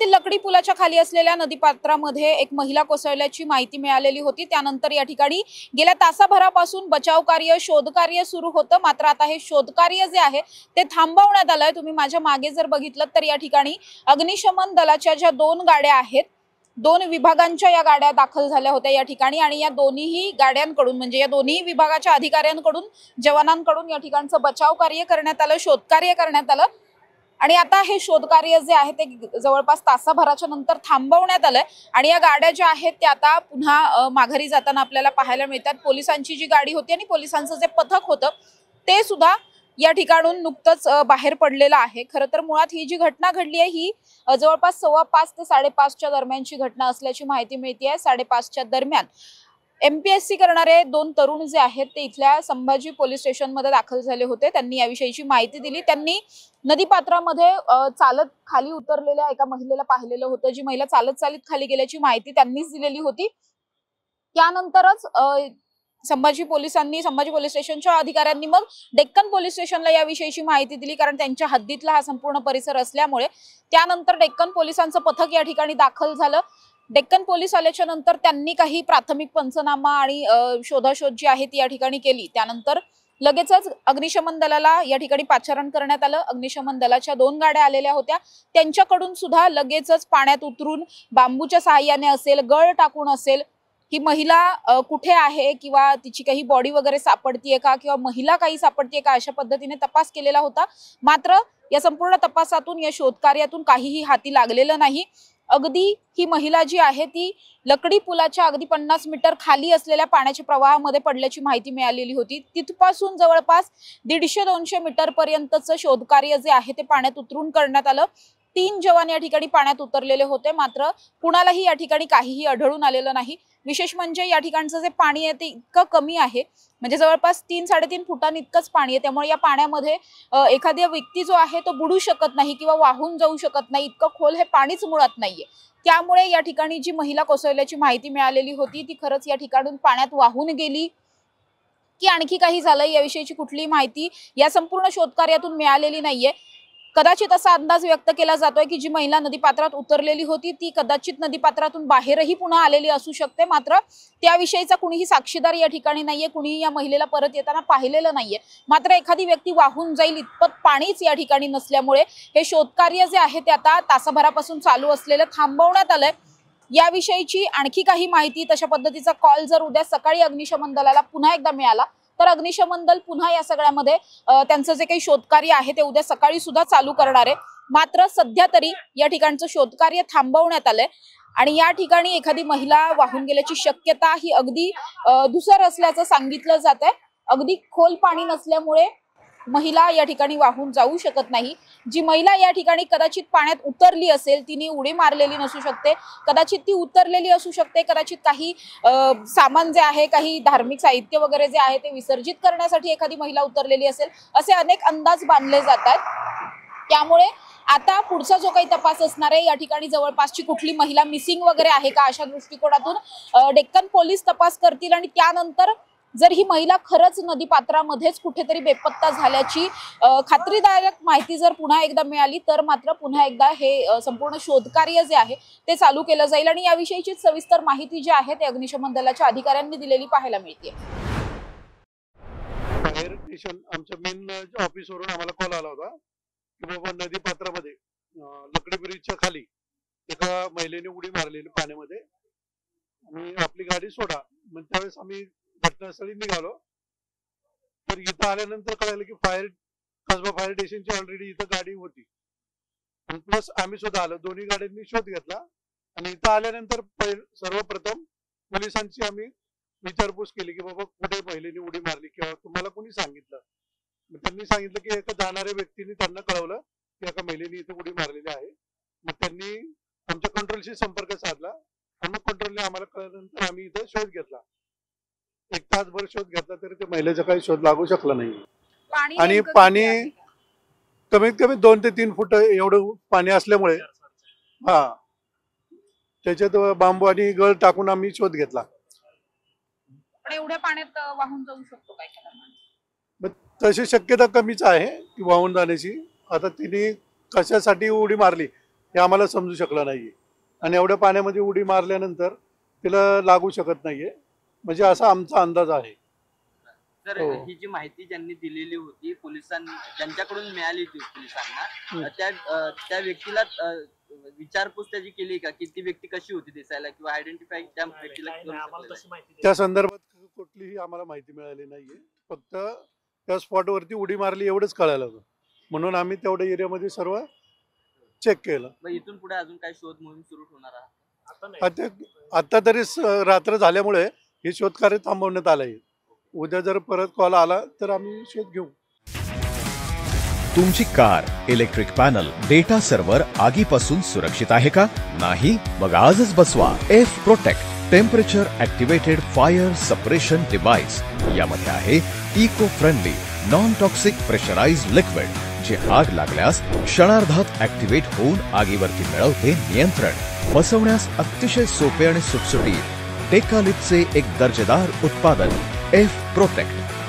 पुण्यातील लकडी पुलाच्या खाली असलेल्या नदीपात्रामध्ये एक महिला कोसळल्याची माहिती मिळालेली होती। त्यानंतर या ठिकाणी गेल्या तासाभरापासून बचाव कार्य, शोधकार्य सुरू होतं। मात्र आता हे शोधकार्य जे आहे ते थांबवण्यात आलंय। तुम्ही माझ्या मागे जर बघितलं तर या ठिकाणी अग्निशमन दलाच्या ज्या 2 गाड्या आहेत, 2 विभागांच्या या गाड्या दाखल झाल्या होत्या या ठिकाणी आणि या दोन्ही गाड्यांकडून म्हणजे या दोन्ही विभागाच्या अधिकाऱ्यांकडून, जवानांकडून या ठिकाणचं बचाव कार्य करण्यात आलं, शोधकार्य करण्यात आलं। आणि आता हे शोधकार्य जे आहे ते जवळपास तासाभराच्या नंतर थांबवण्यात आलंय आणि या गाड्या ज्या आहेत त्या आता पुन्हा माघारी जाताना आपल्याला पाहायला मिळतात। पोलिसांची जी गाडी होती आणि पोलिसांचं जे पथक होतं ते सुद्धा या ठिकाणून नुकतंच बाहेर पडलेलं आहे। खरं तर मुळात ही जी घटना घडली आहे ही जवळपास 5:15 ते 5:30च्या दरम्यानची घटना असल्याची माहिती मिळते आहे। 5:30च्या दरम्यान MPSC करणारे 2 तरुण जे आहेत ते इथल्या संभाजी पोलीस स्टेशनमध्ये दाखल झाले होते। त्यांनी याविषयीची माहिती दिली। त्यांनी नदीपात्रामध्ये चालत खाली उतरलेल्या एका महिलेला पाहिलेलं होतं। जी महिला चालत खाली गेल्याची माहिती त्यांनीच दिलेली होती। त्यानंतरच संभाजी पोलीस स्टेशनच्या अधिकाऱ्यांनी मग डेक्कन पोलीस स्टेशनला याविषयीची माहिती दिली, कारण त्यांच्या हद्दीतला हा संपूर्ण परिसर असल्यामुळे। त्यानंतर डेक्कन पोलिसांचं पथक या ठिकाणी दाखल झालं। डेक्कन पोलीस आल्याच्या नंतर त्यांनी काही प्राथमिक पंचनामा आणि शोधाशोध जी आहे ती या ठिकाणी केली। त्यानंतर लगेचच अग्निशमन दलाला या ठिकाणी पाचारण करण्यात आलं। अग्निशमन दलाच्या 2 गाड्या आलेल्या होत्या, त्यांच्याकडून सुद्धा लगेचच पाण्यात उतरून बांबूच्या सहाय्याने असेल, गळ टाकून असेल, ही महिला कुठे आहे किंवा तिची काही बॉडी वगैरे सापडतीये का किंवा महिला काही सापडतीये का अशा पद्धतीने तपास केलेला होता। मात्र या संपूर्ण तपासातून, या शोधकार्यातून काहीही हाती लागलेलं नाही। अगदी ही महिला जी आहे ती लकडी पुलाच्या अगदी 50 मीटर खाली असलेल्या पाण्याच्या प्रवाहामध्ये पडल्याची माहिती मिळालेली होती। तिथपासून जवळपास 150-200 मीटर पर्यंतचं शोधकार्य जे आहे ते पाण्यात उतरून करण्यात आलं। 3 जवान या ठिकाणी पाण्यात उतरलेले होते, मात्र कुणालाही या ठिकाणी काहीही आढळून आलेलं नाही। विशेष म्हणजे या ठिकाणचं जे पाणी आहे ते इतकं कमी आहे, म्हणजे जवळपास 3-3.5 फुटांनी इतकंच पाणी आहे। त्यामुळे या पाण्यामध्ये एखादा व्यक्ती जो आहे तो बुडू शकत नाही किंवा वाहून जाऊ शकत नाही, इतकं खोल हे पाणीच मुळात नाहीये। त्यामुळे या ठिकाणी जी महिला कोसळल्याची माहिती मिळालेली होती ती खरंच या ठिकाणून पाण्यात वाहून गेली की आणखी काही झालं याविषयीची कुठलीही माहिती या संपूर्ण शोधकार्यातून मिळालेली नाहीये। कदाचित असा अंदाज व्यक्त केला जातोय की जी महिला नदीपात्रात उतरलेली होती ती कदाचित नदीपात्रातून बाहेरही पुन्हा आलेली असू शकते, मात्र त्याविषयीचा कुणीही साक्षीदार या ठिकाणी नाहीये, कुणीही या महिलेला परत येताना पाहिलेलं नाहीये। मात्र एखादी व्यक्ती वाहून जाईल इतपत पाणीच या ठिकाणी नसल्यामुळे हे शोधकार्य जे आहे ते आता तासाभरापासून चालू असलेलं थांबवण्यात आलंय। याविषयीची आणखी काही माहिती, तशा पद्धतीचा कॉल जर उद्या सकाळी अग्निशमन दलाला पुन्हा एकदा मिळाला तर अग्निशमन दल पुन्हा या सगळ्यामध्ये त्यांचं जे काही शोधकार्य आहे ते उद्या सकाळी सुद्धा चालू करणार आहे। मात्र सध्या तरी या ठिकाणचं शोधकार्य थांबवण्यात आलंय आणि या ठिकाणी एखादी महिला वाहून गेल्याची शक्यता ही अगदी धुसर असल्याचं सांगितलं जात आहे। अगदी खोल पाणी नसल्यामुळे महिला या ठिकाणी वाहून जाऊ शकत नाही। जी महिला या ठिकाणी कदाचित पाण्यात उतरली असेल, तिने उडी मारलेली नसू शकते, कदाचित ती उतरलेली असू शकते, कदाचित काही सामान जे आहे, काही धार्मिक साहित्य वगैरे जे आहे ते विसर्जित करण्यासाठी एखादी महिला उतरलेली असेल, असे अनेक अंदाज बांधले जात आहेत। त्यामुळे आता पुढचा जो काही तपास असणार आहे, या ठिकाणी जवळपासची कुठली महिला मिसिंग वगैरे आहे का अशा दृष्टिकोनातून डेक्कन पोलीस तपास करतील आणि त्यानंतर जर ही महिला खरंच नदीपात्रामध्येच कुठेतरी बेपत्ता झाल्याची खात्रीदायक माहिती जर पुन्हा एकदा मिळाली तर मात्र पुन्हा एकदा हे संपूर्ण शोधकार्य जे आहे ते चालू केलं जाईल आणि याविषयीची सविस्तर माहिती जी आहे ते अग्निशमन दलाच्या अधिकाऱ्यांनी दिलेली पाहायला मिळते। फायर स्टेशन आमच्या मेन ऑफिसवरून आम्हाला कॉल आला होता की बाबा नदीपात्रामध्ये लकडी ब्रिजच्या खाली एका महिलेने उडी मारलेली पाण्यामध्ये आणि आपली गाडी सोडा। मग त्यावेळेस आम्ही घटनास्थळी निघालो, तर इथं आल्यानंतर कळालं की कसबा फायर स्टेशनची ऑलरेडी इथं गाडी होती आणि प्लस आम्ही सुद्धा आलो। दोन्ही गाड्यांनी शोध घेतला आणि इथं आल्यानंतर सर्वप्रथम पोलिसांची आम्ही विचारपूस केली की बाबा कुठे महिलेने उडी मारली किंवा तुम्हाला कोणी सांगितलं। मग त्यांनी सांगितलं की एका जाणाऱ्या व्यक्तीने त्यांना कळवलं की एका महिलेने इथे उडी मारलेली आहे। मग त्यांनी आमच्या कंट्रोलशी संपर्क साधला आणि मग कंट्रोलने आम्हाला कळल्यानंतर आम्ही इथं शोध घेतला। 1 तासभर शोध घेतला तरी त्या महिलेचा काही शोध लागू शकला नाही आणि पाणी कमीत कमी 2 ते 3 फूट एवढं पाणी असल्यामुळे त्याच्यात बांबू आणि गळ टाकून आम्ही शोध घेतला। पण एवढ्या पाण्यात वाहून जाऊ शकतो काय? तशी शक्यता कमीच आहे की वाहून जाण्याची। आता तिने कशासाठी उडी मारली हे आम्हाला समजू शकलं नाहीये आणि एवढ्या पाण्यामध्ये उडी मारल्यानंतर तिला लागू शकत नाहीये, म्हणजे असा आमचा अंदाज आहे. तर हो. ही जी माहिती ज्यांनी दिलेली होती पोलिसांनी, ज्यांच्याकडून मिळाली होती पोलिसांना, त्या व्यक्तीला विचारपूस त्याची केली का, की ती व्यक्ती कशी होती दिसायला, किंवा आयडेंटिफाय त्या व्यक्तीला करून शकलेलं आहे? त्या संदर्भात कुठलीही आम्हाला माहिती मिळाली नाहीये. फक्त त्या स्पॉटवरती उडी मारली एवढंच कळायला होतं, म्हणून आम्ही तेवढ्या एरियामध्ये सर्व चेक केलं. मग इथून पुढे अजून काय शोध मोहीम सुरू होणार आहे? आता तरी रात्र झाल्यामुळे हे शोधकार्य थांबवण्यात आलंय. उद्या जर परत कॉल आला तर आम्ही शोध घेऊ. तुमची car, electric panel, data server आगीपासून सुरक्षित आहे का? नाही? मग आजच बसवा F protect temperature activated fire suppression device. यामध्ये आहे eco friendly non toxic pressurised liquid, जे आग लागल्यास क्षणार्धात ऍक्टिव्हेट होऊन आगीवरती मिळवते नियंत्रण. बसवण्यास अतिशय सोपे आणि सुटसुटीत टेकालिपचे एक दर्जेदार उत्पादन एफ प्रोटेक्ट.